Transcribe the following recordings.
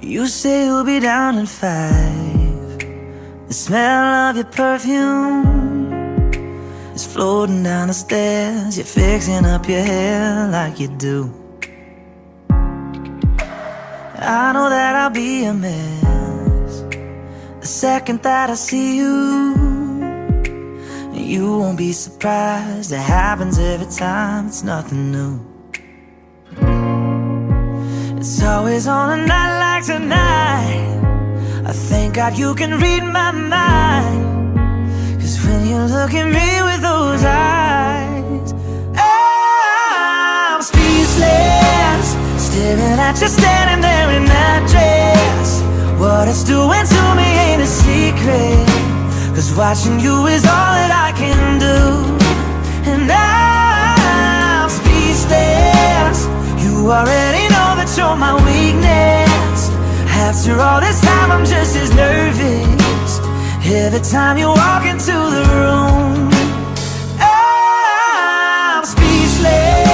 You say you'll be down in 5. The smell of your perfume is floating down the stairs. You're fixing up your hair like you do. I know that I'll be a mess the second that I see you. You won't be surprised, it happens every time, it's nothing new. It's always on a night like tonight. I thank God you can read my mind, 'cause when you look at me with those eyes, I'm speechless, staring at you standing there in that dress. What it's doing to me ain't a secret, 'cause watching you is all that I can do. And I'm speechless, you already know that you're my weakness. After all this time I'm just as nervous every time you walk into the room. I'm speechless.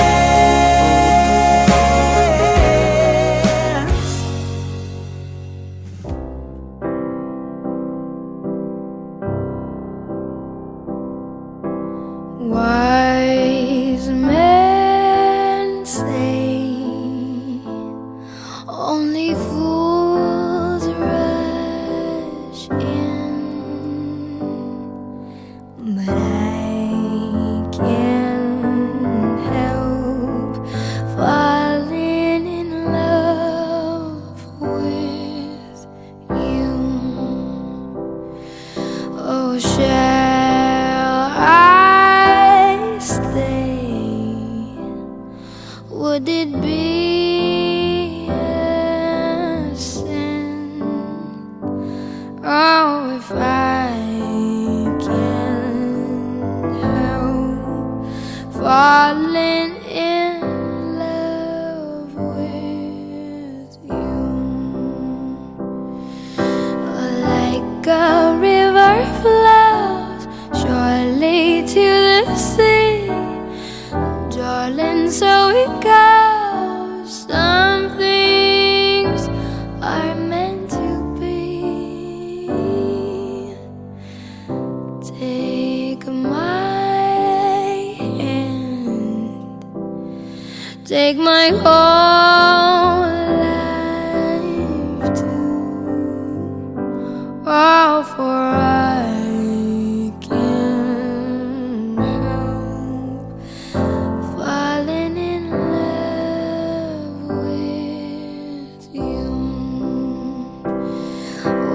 Wise men say only fools rush in, but I can't help falling in love with you. Oh, shall I stay? Would it be a sin? Oh, if I can't help falling in love with you. Like a river flows surely to the sea, darling, so it goes. Some things are meant to be. Take my hand, take my whole life too. Oh, for I can't help falling in love with you.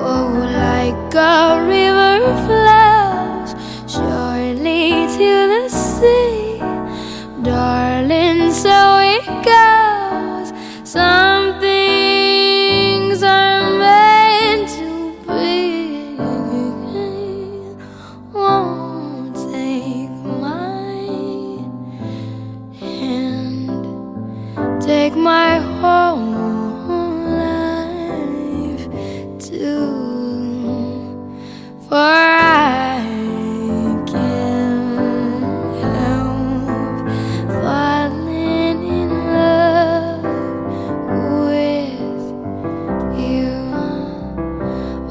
Oh, like a river flows surely to the sea, darling, so it goes. Some things are meant to be. Won't take my hand, take my whole life too, for I can't help falling in love with you.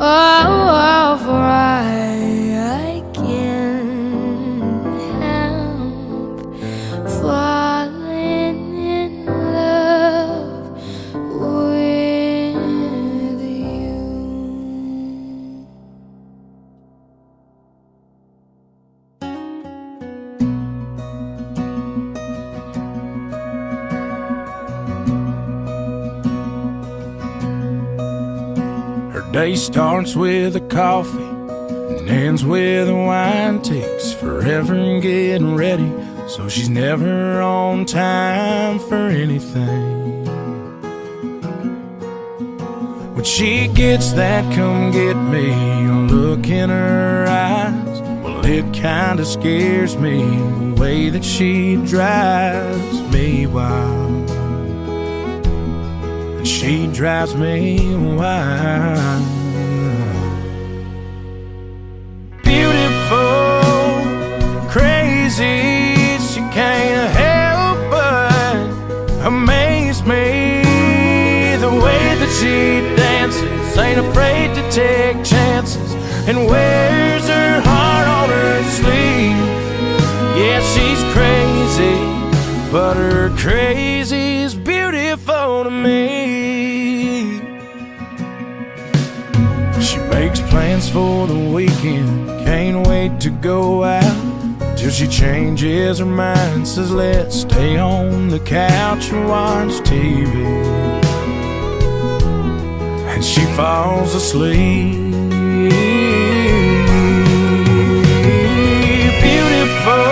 Oh, for I can't help falling in love with you. Her day starts with a coffee and ends with a wine. Takes forever getting ready, so she's never on time for anything. When she gets that come get me look in her eyes, well, it kinda scares me the way that she drives me wild. And she drives me wild. Beautiful, crazy, she can't help but amaze me the way that she dances. ain't afraid to take chances, and wears her heart on her sleeve. Yeah, she's crazy, but her crazy's beautiful to me. She makes plans for the weekend, can't wait to go out, till she changes her mind, says let's stay on the couch and watch TV. And she falls asleep. Beautiful,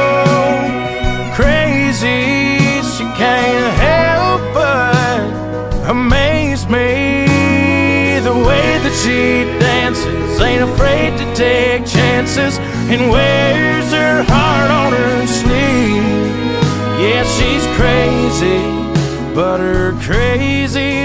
crazy, she can't help but amaze me. The way that she dances, ain't afraid to take chances, and wears her heart on her sleeve. Yeah, she's crazy, but her crazy